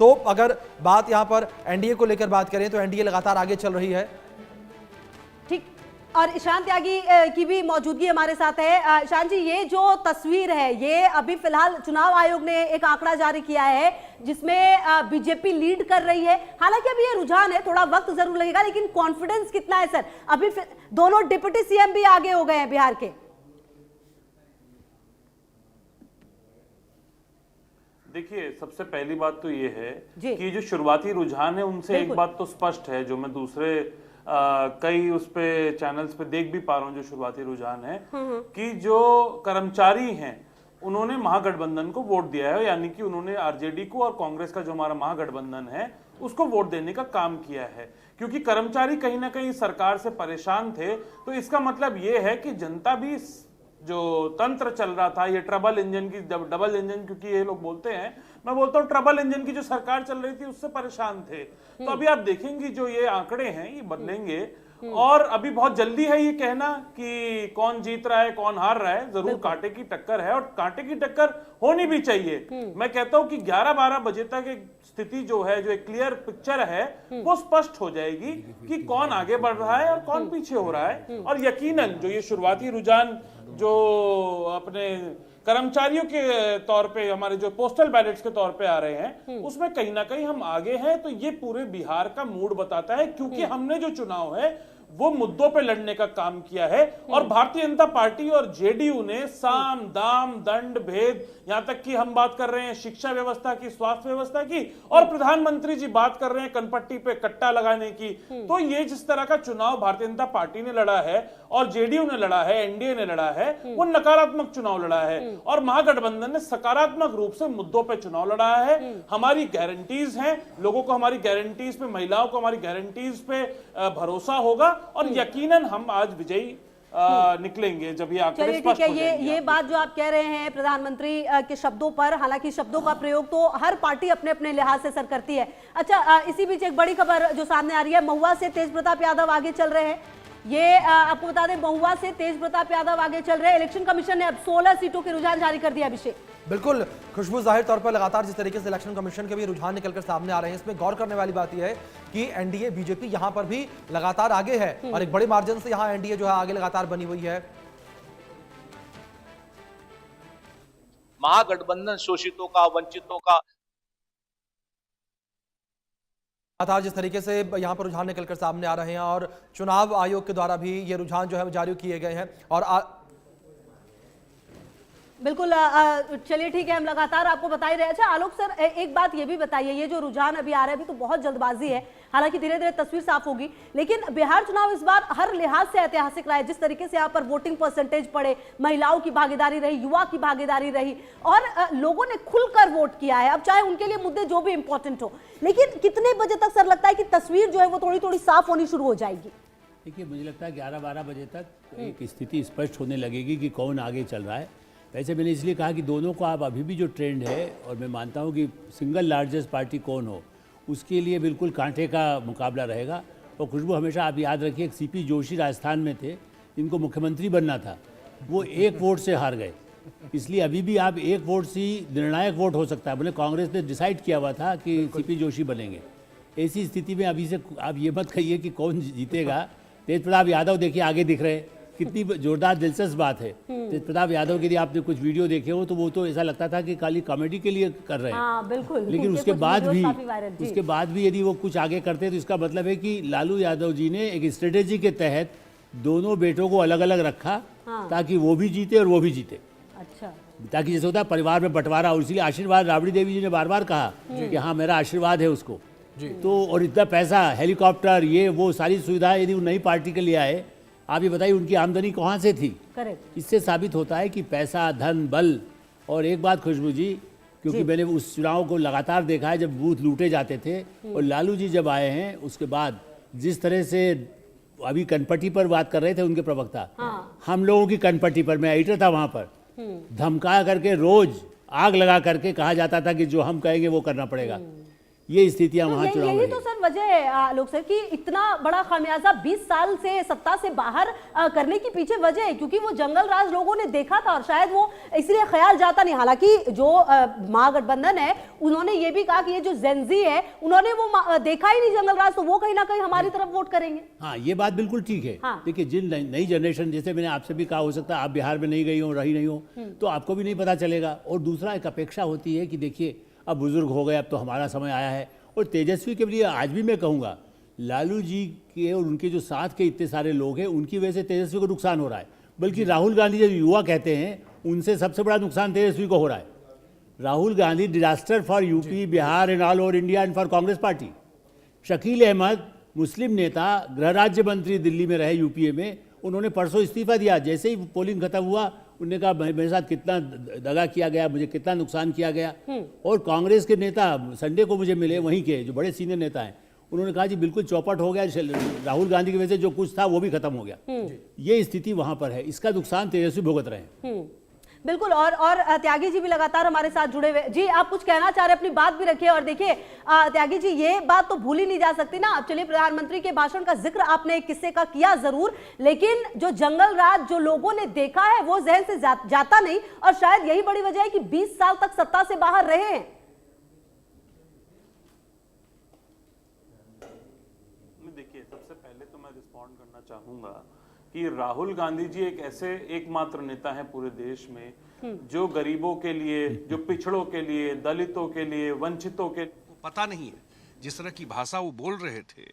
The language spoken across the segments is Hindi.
तो अगर बात यहां पर एनडीए को लेकर बात करें तो एनडीए लगातार आगे चल रही है। ठीक, और ईशान त्यागी की भी मौजूदगी हमारे साथ है। ईशान जी, ये जो तस्वीर है, ये अभी फिलहाल चुनाव आयोग ने एक आंकड़ा जारी किया है जिसमें बीजेपी लीड कर रही है। हालांकि अभी ये रुझान है, थोड़ा वक्त जरूर लगेगा, लेकिन कॉन्फिडेंस कितना है सर? अभी दोनों डिप्टी सीएम भी आगे हो गए हैं बिहार के। देखिए, सबसे पहली बात तो ये है कि जो शुरुआती रुझान है उनसे एक बात तो स्पष्ट है, जो मैं दूसरे कई उस पे चैनल्स पे देख भी पा रहा हूँ, जो शुरुआती रुझान है कि जो कर्मचारी हैं उन्होंने महागठबंधन को वोट दिया है, यानी कि उन्होंने आरजेडी को और कांग्रेस का जो हमारा महागठबंधन है उसको वोट देने का काम किया है। क्योंकि कर्मचारी कहीं ना कहीं सरकार से परेशान थे, तो इसका मतलब ये है कि जनता भी जो तंत्र चल रहा था, ये ट्रबल इंजन की, डबल इंजन क्योंकि ये लोग बोलते हैं, मैं बोलता हूँ ट्रबल इंजन की जो सरकार चल रही थी उससे परेशान थे। तो अभी आप देखेंगे जो ये आंकड़े हैं ये बदलेंगे, और अभी बहुत जल्दी है ये कहना कि कौन जीत रहा है कौन हार रहा है। जरूर कांटे की टक्कर है और कांटे की टक्कर होनी भी चाहिए। मैं कहता हूं कि 11-12 बजे तक एक स्थिति जो है, जो एक क्लियर पिक्चर है, वो स्पष्ट हो जाएगी कि कौन आगे बढ़ रहा है और कौन पीछे हो रहा है। और यकीनन जो ये शुरुआती रुझान जो अपने कर्मचारियों के तौर पे, हमारे जो पोस्टल बैलेट्स के तौर पे आ रहे हैं, उसमें कहीं ना कहीं हम आगे हैं। तो ये पूरे बिहार का मूड बताता है, क्योंकि हमने जो चुनाव है वो मुद्दों पे लड़ने का काम किया है। और भारतीय जनता पार्टी और जेडीयू ने साम दाम दंड भेद, यहां तक कि हम बात कर रहे हैं शिक्षा व्यवस्था की, स्वास्थ्य व्यवस्था की, और प्रधानमंत्री जी बात कर रहे हैं कनपट्टी पे कट्टा लगाने की। तो ये जिस तरह का चुनाव भारतीय जनता पार्टी ने लड़ा है और जेडीयू ने लड़ा है, एनडीए ने लड़ा है, वो नकारात्मक चुनाव लड़ा है। और महागठबंधन ने सकारात्मक रूप से मुद्दों पर चुनाव लड़ा है। हमारी गारंटीज हैं, लोगों को हमारी गारंटीज पे, महिलाओं को हमारी गारंटीज पे भरोसा होगा, और यकीनन हम आज विजयी निकलेंगे जब ये आंकड़े स्पष्ट हो जाएंगे। ये बात जो आप कह रहे हैं प्रधानमंत्री के शब्दों पर, हालांकि शब्दों का प्रयोग तो हर पार्टी अपने अपने लिहाज से सर करती है। अच्छा, इसी बीच एक बड़ी खबर जो सामने आ रही है, महुआ से तेज प्रताप यादव आगे चल रहे हैं। ये आपको बता दें, महुआ से तेज प्रताप यादव आगे चल रहे हैं। इलेक्शन कमीशन ने अब 16 सीटों के रुझान जारी कर दिया। अभिषेक, बिल्कुल खुशबू, जाहिर तौर पर लगातार जिस तरीके से इलेक्शन कमीशन के भी रुझान निकलकर सामने आ रहे हैं, इसमें गौर करने वाली बात यह है कि एनडीए बीजेपी यहां पर भी लगातार आगे है, और एक बड़े मार्जिन से यहां एनडीए जो है आगे लगातार बनी हुई है। महागठबंधन शोषितों का, वंचितों का था, जिस तरीके से यहां पर रुझान निकलकर सामने आ रहे हैं, और चुनाव आयोग के द्वारा भी ये रुझान जो है जारी किए गए हैं। और बिल्कुल, चलिए ठीक है, हम लगातार आपको बता ही रहे हैं। अच्छा आलोक सर, एक बात ये भी बताइए, ये जो रुझान अभी आ रहा है, अभी तो बहुत जल्दबाजी है, हालांकि धीरे धीरे तस्वीर साफ होगी, लेकिन बिहार चुनाव इस बार हर लिहाज से ऐतिहासिक रहा है। जिस तरीके से यहाँ पर वोटिंग परसेंटेज पड़े, महिलाओं की भागीदारी रही, युवा की भागीदारी रही, और लोगों ने खुलकर वोट किया है। अब चाहे उनके लिए मुद्दे जो भी इंपॉर्टेंट हो, लेकिन कितने बजे तक सर लगता है कि तस्वीर जो है वो थोड़ी थोड़ी साफ होनी शुरू हो जाएगी? देखिए, मुझे लगता है 11-12 बजे तक एक स्थिति स्पष्ट होने लगेगी कि कौन आगे चल रहा है। वैसे मैंने इसलिए कहा कि दोनों को आप अभी भी जो ट्रेंड है, और मैं मानता हूं कि सिंगल लार्जेस्ट पार्टी कौन हो उसके लिए बिल्कुल कांटे का मुकाबला रहेगा। और खुशबू, हमेशा आप याद रखिए, सीपी जोशी राजस्थान में थे, इनको मुख्यमंत्री बनना था, वो एक वोट से हार गए। इसलिए अभी भी आप एक वोट से निर्णायक वोट हो सकता है। बोले कांग्रेस ने डिसाइड किया हुआ था कि सीपी जोशी बनेंगे। ऐसी स्थिति में अभी से आप ये मत कहिए कि कौन जीतेगा। तेज प्रताप यादव देखिए आगे दिख रहे हैं, कितनी जोरदार दिलचस्प बात है। तेज प्रताप यादव के लिए आपने कुछ वीडियो देखे हो तो वो तो ऐसा लगता था कि खाली कॉमेडी के लिए कर रहे हैं। हाँ, बिल्कुल। लेकिन उसके बाद भी यदि वो कुछ आगे करते तो इसका मतलब है कि लालू यादव जी ने एक स्ट्रेटेजी के तहत दोनों बेटों को अलग अलग रखा, ताकि वो भी जीते और वो भी जीते। अच्छा, ताकि जैसे होता है परिवार में बंटवारा, और इसीलिए आशीर्वाद राबड़ी देवी जी ने बार बार कहा कि हाँ मेरा आशीर्वाद है उसको। तो और इतना पैसा, हेलीकॉप्टर, ये वो सारी सुविधाएं यदि वो नई पार्टी के लिए आए, आप ये बताइए उनकी आमदनी कहाँ से थी? करेक्ट। इससे साबित होता है कि पैसा, धन, बल। और एक बात खुशबू जी, क्योंकि मैंने उस चुनाव को लगातार देखा है जब बूथ लूटे जाते थे, और लालू जी जब आए हैं उसके बाद जिस तरह से अभी कनपट्टी पर बात कर रहे थे उनके प्रवक्ता, हम लोगों की कनपट्टी पर, मैं एडिटर था वहाँ पर, धमका करके रोज आग लगा करके कहा जाता था कि जो हम कहेंगे वो करना पड़ेगा। ये स्थितियां वहाँ चुनाव यही तो सर वजह है आलोक सर कि इतना बड़ा खामियाजा 20 साल से सत्ता से बाहर करने की पीछे वजह है क्योंकि वो जंगल राज लोगों ने देखा था और शायद वो इसलिए ख्याल जाता नहीं। हालांकि जो महागठबंधन है उन्होंने ये भी कहा कि ये जो जेनजी है उन्होंने वो देखा ही नहीं जंगल राज, तो वो कहीं ना कहीं हमारी तरफ वोट करेंगे। हाँ, ये बात बिल्कुल ठीक है। हाँ। देखिए, जिन नई जनरेशन, जैसे मैंने आपसे भी कहा, हो सकता है आप बिहार में नहीं गई हो, रही नहीं हो, तो आपको भी नहीं पता चलेगा। और दूसरा, एक अपेक्षा होती है कि देखिए अब बुजुर्ग हो गए, अब तो हमारा समय आया है। और तेजस्वी के लिए आज भी मैं कहूँगा, लालू जी के और उनके जो साथ के इतने सारे लोग हैं उनकी वजह से तेजस्वी को नुकसान हो रहा है। बल्कि राहुल गांधी जो युवा कहते हैं उनसे सबसे बड़ा नुकसान तेजस्वी को हो रहा है। Rahul Gandhi disaster for UP, Bihar and all over India and for Congress party. Shakeel Ahmad, मुस्लिम नेता, गृह राज्य मंत्री दिल्ली में रहे यूपीए में, उन्होंने परसों इस्तीफा दिया। जैसे ही पोलिंग खत्म हुआ उन्होंने कहा मेरे साथ कितना दगा किया गया, मुझे कितना नुकसान किया गया। और कांग्रेस के नेता संडे को मुझे मिले, वहीं के जो बड़े सीनियर नेता हैं, उन्होंने कहा जी बिल्कुल चौपट हो गया, राहुल गांधी की वजह से जो कुछ था वो भी खत्म हो गया। ये स्थिति वहां पर है, इसका नुकसान तेजस्वी भुगत रहे हैं। बिल्कुल। और त्यागी जी भी लगातार हमारे साथ जुड़े हुए। जी, आप कुछ कहना चाह रहे हैं, अपनी बात भी रखिए। और देखिए त्यागी जी, ये बात तो भूली नहीं जा सकती ना। अब चलिए, प्रधानमंत्री के भाषण का जिक्र आपने एक किस्से का किया जरूर, लेकिन जो जंगल राज जो लोगों ने देखा है वो जहन से जाता नहीं, और शायद यही बड़ी वजह है कि 20 साल तक सत्ता से बाहर रहे हैं। देखिए, सबसे पहले तो मैं रिस्पॉन्ड करना चाहूंगा कि राहुल गांधी जी एक ऐसे एकमात्र नेता हैं पूरे देश में जो गरीबों के लिए, जो पिछड़ों के लिए, दलितों के लिए, वंचितों के पता नहीं है। जिस तरह की भाषा वो बोल रहे थे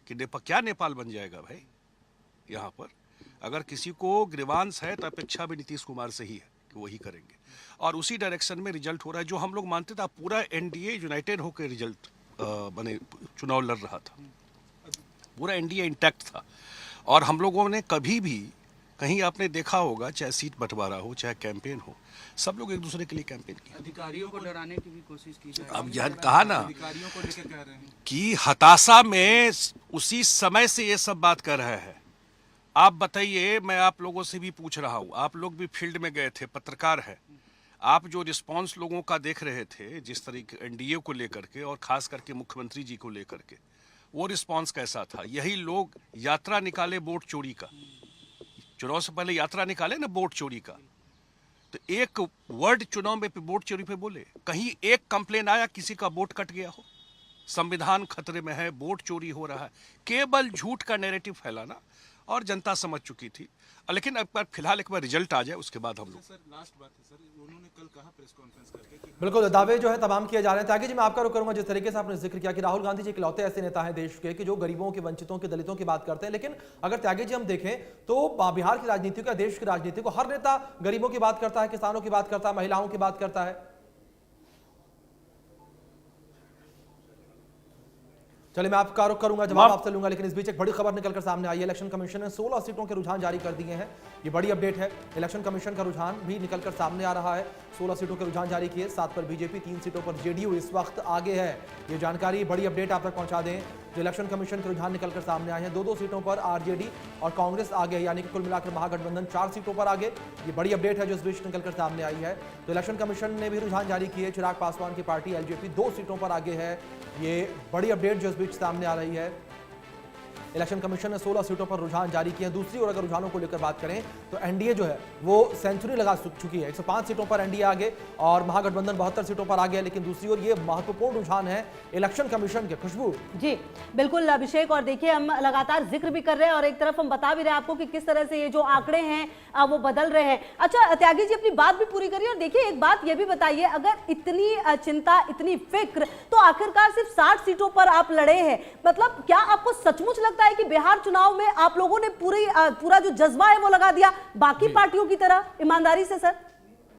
कि क्या नेपाल बन जाएगा भाई। यहाँ पर अगर किसी को ग्रीवांस है तो अपेक्षा भी नीतीश कुमार से ही है कि वही करेंगे, और उसी डायरेक्शन में रिजल्ट हो रहा है। जो हम लोग मानते थे, पूरा एनडीए यूनाइटेड होकर रिजल्ट बने चुनाव लड़ रहा था, पूरा एनडीए इंटैक्ट था। और हम लोगों ने कभी भी कहीं आपने देखा होगा, चाहे सीट बंटवारा हो, चाहे कैंपेन हो, सब लोग एक दूसरे के लिए कैंपेन किया। अधिकारियों को डराने की भी कोशिश की जाए। अब यह कहा ना अधिकारियों को लेकर कह रहे हैं कि हताशा में उसी समय से ये सब बात कर रहे हैं। आप बताइए, मैं आप लोगों से भी पूछ रहा हूँ, आप लोग भी फील्ड में गए थे, पत्रकार है, आप जो रिस्पांस लोगों का देख रहे थे जिस तरीके एनडीए को लेकर के और खास करके मुख्यमंत्री जी को लेकर के, वो रिस्पांस कैसा था? यही लोग यात्रा निकाले वोट चोरी का, चुनाव से पहले यात्रा निकाले ना वोट चोरी का, तो एक वर्ड चुनाव में वोट चोरी पे बोले? कहीं एक कंप्लेन आया किसी का वोट कट गया हो, संविधान खतरे में है, वोट चोरी हो रहा है? केवल झूठ का नैरेटिव फैलाना, और जनता समझ चुकी थी। लेकिन अब फिलहाल एक बार रिजल्ट आ जाए उसके बाद हम लोग। सर, लास्ट बात है सर, उन्होंने कल कहा प्रेस कॉन्फ्रेंस करके कि बिल्कुल दावे जो है तमाम किए जा रहे हैं। त्यागी जी, मैं आपका रुख करूंगा। जिस तरीके से आपने जिक्र किया कि राहुल गांधी जी इकलौते ऐसे नेता हैं देश के कि जो गरीबों के, वंचितों के, दलितों की बात करते हैं, लेकिन अगर त्यागी जी हम देखें तो बिहार की राजनीति को, देश की राजनीति को, हर नेता गरीबों की बात करता है, किसानों की बात करता है, महिलाओं की बात करता है। चलिए, मैं आपका रुख करूंगा, जवाब आपसे लूंगा, लेकिन इस बीच एक बड़ी खबर निकलकर सामने आई है। इलेक्शन कमीशन ने 16 सीटों के रुझान जारी कर दिए हैं। ये बड़ी अपडेट है। इलेक्शन कमीशन का रुझान भी निकलकर सामने आ रहा है। 16 सीटों के रुझान जारी किए, 7 पर बीजेपी, 3 सीटों पर जेडीयू इस वक्त आगे है। ये जानकारी, बड़ी अपडेट आप तक पहुंचा दें। जो इलेक्शन कमीशन के रुझान निकलकर सामने आए हैं, 2-2 सीटों पर आरजेडी और कांग्रेस आगे है, यानी कि कुल मिलाकर महागठबंधन 4 सीटों पर आगे। ये बड़ी अपडेट है जो इस बीच निकलकर सामने आई है। तो इलेक्शन कमीशन ने भी रुझान जारी किए। चिराग पासवान की पार्टी एलजेपी 2 सीटों पर आगे है। ये बड़ी अपडेट जो इस बीच सामने आ रही है। इलेक्शन कमीशन ने 16 सीटों पर रुझान जारी किए हैं। दूसरी ओर अगर रुझानों को लेकर बात करें तो एनडीए जो है वो सेंचुरी लगा चुकी है। 105 सीटों पर एनडीए आगे और महागठबंधन 72 सीटों पर आगे है। लेकिन दूसरी ओर ये महत्वपूर्ण रुझान है इलेक्शन कमीशन के। खुशबू जी बिल्कुल अभिषेक, और देखिए हम लगातार जिक्र भी कर रहे हैं और एक तरफ हम बता भी रहे हैं आपको कि किस तरह से ये जो आंकड़े हैं वो बदल रहे हैं। अच्छा त्यागी जी, अपनी बात भी पूरी करिए और देखिए एक बात ये भी बताइए, अगर इतनी चिंता, इतनी फिक्र, तो आखिरकार सिर्फ 60 सीटों पर आप लड़े हैं। मतलब क्या आपको सचमुच लगता है कि बिहार चुनाव में आप लोगों ने पूरा जो जज्बा है वो लगा दिया बाकी पार्टियों की तरह ईमानदारी से? सर